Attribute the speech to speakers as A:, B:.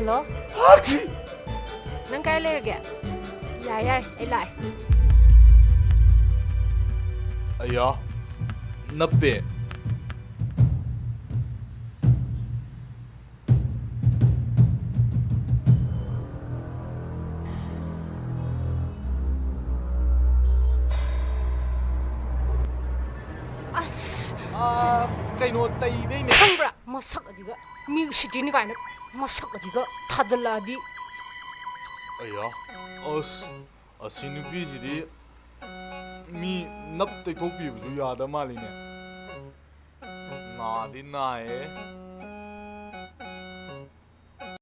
A: Hello? Nang kaya lerge? Yai, ay lai.
B: Aya, Nupi. Kaino taibay ni.
A: Hangbra, masak ajiga. Music ini kaina masak ajiga. Thadala di.
B: Aya, asi Nupi jidi mi nap tai topi buju yada mali ne. Na di na